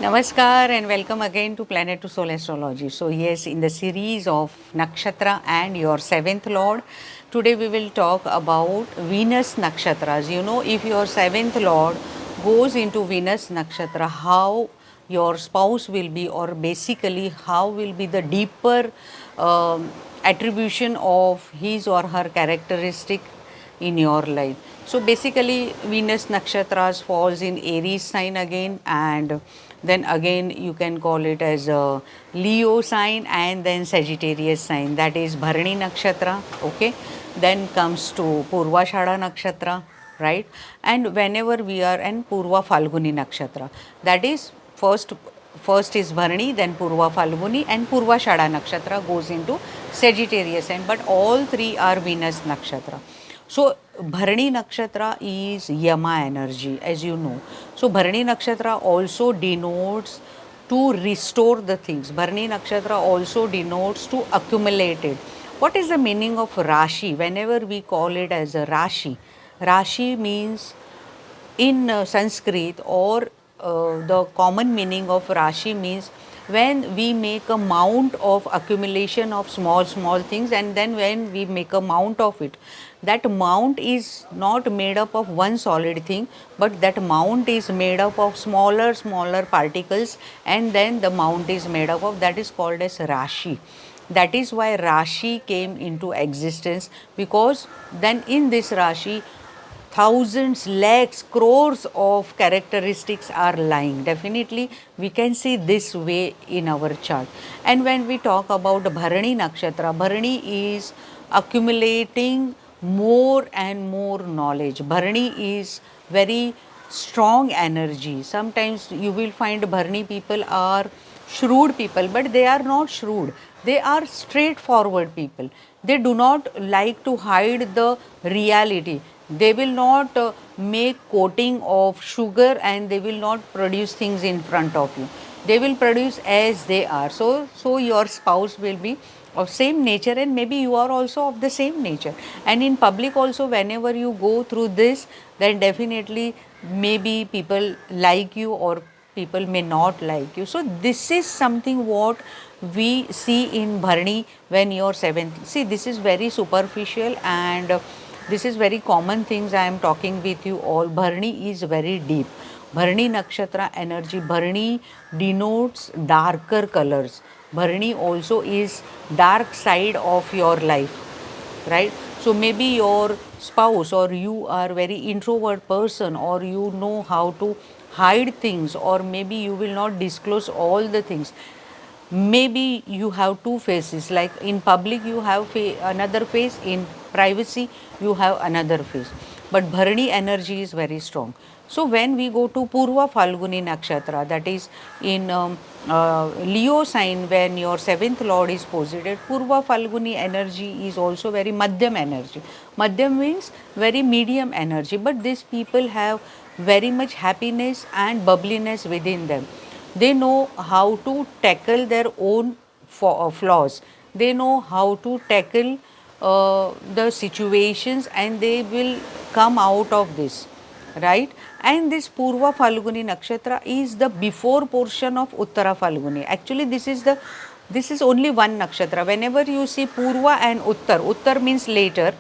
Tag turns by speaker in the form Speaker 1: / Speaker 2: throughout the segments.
Speaker 1: Namaskar and welcome again to Planet to Soul Astrology. So, yes, in the series of Nakshtra and your seventh lord, today we will talk about Venus Nakshatras. You know, if your seventh lord goes into Venus Nakshatra, how your spouse will be, or basically, how will be the deeper attribution of his or her characteristic in your life. So basically Venus nakshatras falls in Aries sign again, and then again you can call it as a Leo sign, and then Sagittarius sign, that is Bharani nakshatra. Okay, then comes to Purvashada nakshatra, right? And whenever we are in Purva Falguni nakshatra, that is first is Bharani, then Purva Falguni, and Purva Shada nakshatra goes into Sagittarius sign, but all three are Venus nakshatra. So Bharani Nakshatra is Yama energy, as you know. So Bharani Nakshatra also denotes to restore the things. Bharani Nakshatra also denotes to accumulate it. What is the meaning of Rashi? Whenever we call it as a Rashi, Rashi means in Sanskrit, or the common meaning of Rashi means when we make a mount of accumulation of small things, and then when we make a mount of it, that mount is not made up of one solid thing, but that mount is made up of smaller particles, and then the mount is made up of, that is called as Rashi. That is why Rashi came into existence, because then in this Rashi thousands, lakhs, crores of characteristics are lying. Definitely, we can see this way in our chart. And when we talk about Bharani Nakshatra, Bharani is accumulating more and more knowledge. Bharani is very strong energy. Sometimes you will find Bharani people are shrewd people, but they are not shrewd. They are straightforward people. They do not like to hide the reality. They will not make coating of sugar, and they will not produce things in front of you. They will produce as they are. So your spouse will be of same nature, and maybe you are also of the same nature. And in public also, whenever you go through this, then definitely maybe people like you, or people may not like you. So this is something what we see in Bharani when you're seventh. See, this is very superficial, and this is very common things I am talking with you all. Bharani is very deep. Bharani nakshatra energy. Bharani denotes darker colors. Bharani also is dark side of your life, right? So maybe your spouse or you are very introvert person, or you know how to hide things, or maybe you will not disclose all the things. Maybe you have two faces, like in public you have another face, in privacy you have another face, but Bharani energy is very strong. So when we go to Purva Falguni nakshatra, that is in Leo sign, when your seventh lord is posited, Purva Falguni energy is also very Madhyam energy. Madhyam means very medium energy, but these people have very much happiness and bubbliness within them. They know how to tackle their own flaws. They know how to tackle the situations, and they will come out of this, right? And this Purva Falguni nakshatra is the before portion of Uttara Falguni. Actually, this is only one nakshatra. Whenever you see Purva and Uttar means later,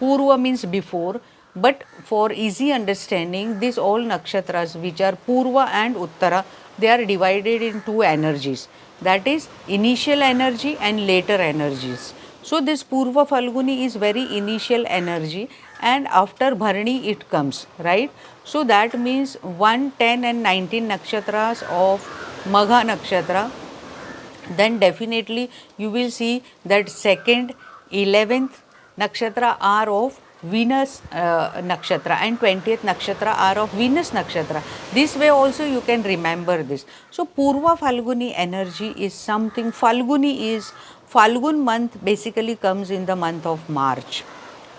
Speaker 1: Purva means before. But for easy understanding, these all nakshatras which are Purva and Uttara, they are divided in two energies, that is initial energy and later energies. So this Purva Falguni is very initial energy, and after Bharani it comes, right? So that means 1, 10 and 19 nakshatras of Magha nakshatra, then definitely you will see that second, 11th nakshatra are of Venus nakshatra, and 20th nakshatra are of Venus nakshatra. This way also you can remember this. So Purva Falguni energy is something. Falgun month basically comes in the month of March,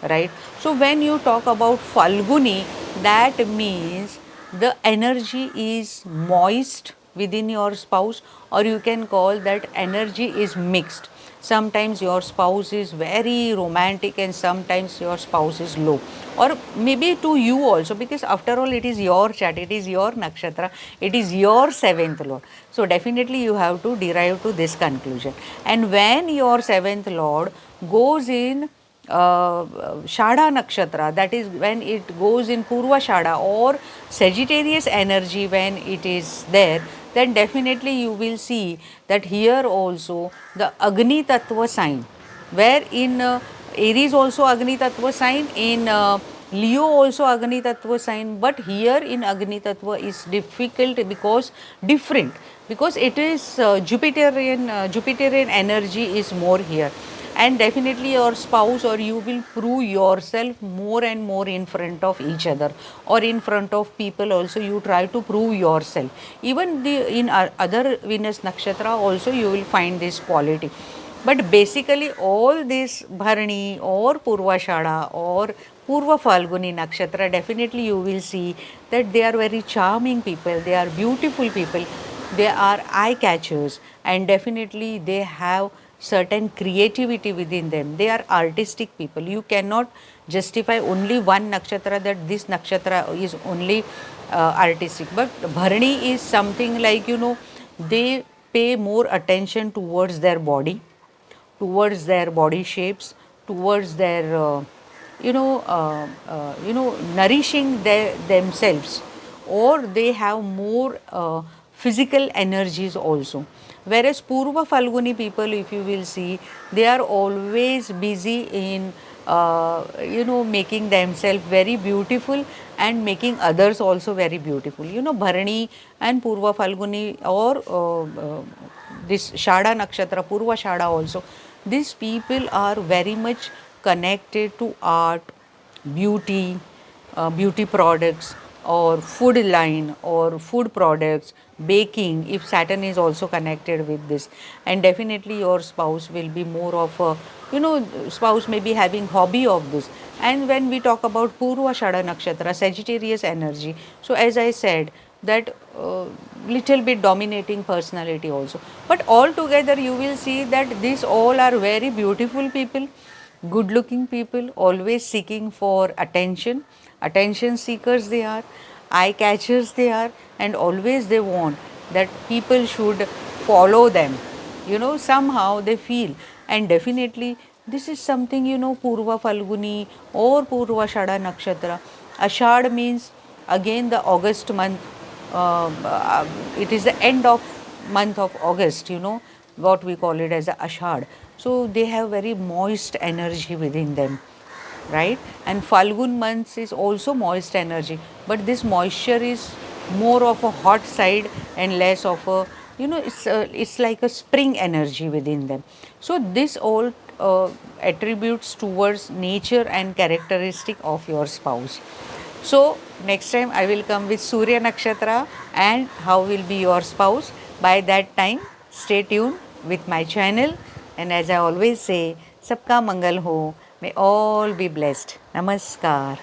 Speaker 1: right? So when you talk about Falguni, that means the energy is moist within your spouse, or you can call that energy is mixed. sometimes your spouse is very romantic and sometimes your spouse is low, or maybe to you also, because after all it is your chart, it is your nakshatra, it is your seventh lord. So definitely you have to derive to this conclusion. And when your seventh lord goes in Shada Nakshatra, that is when it goes in Purva Shada or Sagittarius energy, when it is there, then definitely you will see that here also the Agni Tattva sign, where in Aries also Agni Tattva sign, in Leo also Agni Tattva sign, but here in Agni Tattva is difficult because different, because it is Jupiterian energy is more here. And definitely your spouse or you will prove yourself more and more in front of each other, or in front of people also you try to prove yourself. Even in other Venus nakshatra also you will find this quality. But basically all this Bharani or Purvashada or Purva Falguni nakshatra, definitely you will see that they are very charming people, they are beautiful people, they are eye catchers, and definitely they have certain creativity within them. They are artistic people. You cannot justify only one nakshatra that this nakshatra is only artistic. But Bharani is something like, they pay more attention towards their body, towards their body shapes, towards their nourishing themselves, or they have more physical energies also. Whereas Purva Falguni people, if you will see, they are always busy in making themselves very beautiful and making others also very beautiful. Bharani and Purva Falguni, or this Shada Nakshatra, Purva Shada also, these people are very much connected to art, beauty, beauty products, or food line, or food products, baking, if Saturn is also connected with this. And definitely your spouse will be more of a, spouse may be having hobby of this. And when we talk about Purva Shada Nakshatra, Sagittarius energy, so as I said, that little bit dominating personality also. But altogether you will see that these all are very beautiful people, good looking people, always seeking for attention, attention seekers they are, eye catchers they are, and always they want that people should follow them, somehow they feel. And definitely this is something, Purva Falguni or Purva Shada Nakshatra. Ashad means again the August month, it is the end of month of August, what we call it as a Ashad. So they have very moist energy within them, right? And Falgun months is also moist energy, but this moisture is more of a hot side and less of a, it's like a spring energy within them. So this all attributes towards nature and characteristic of your spouse. So next time I will come with Surya Nakshatra and how will be your spouse. By that time, stay tuned with my channel. And as I always say, Sabka Mangal Ho, may all be blessed. Namaskar.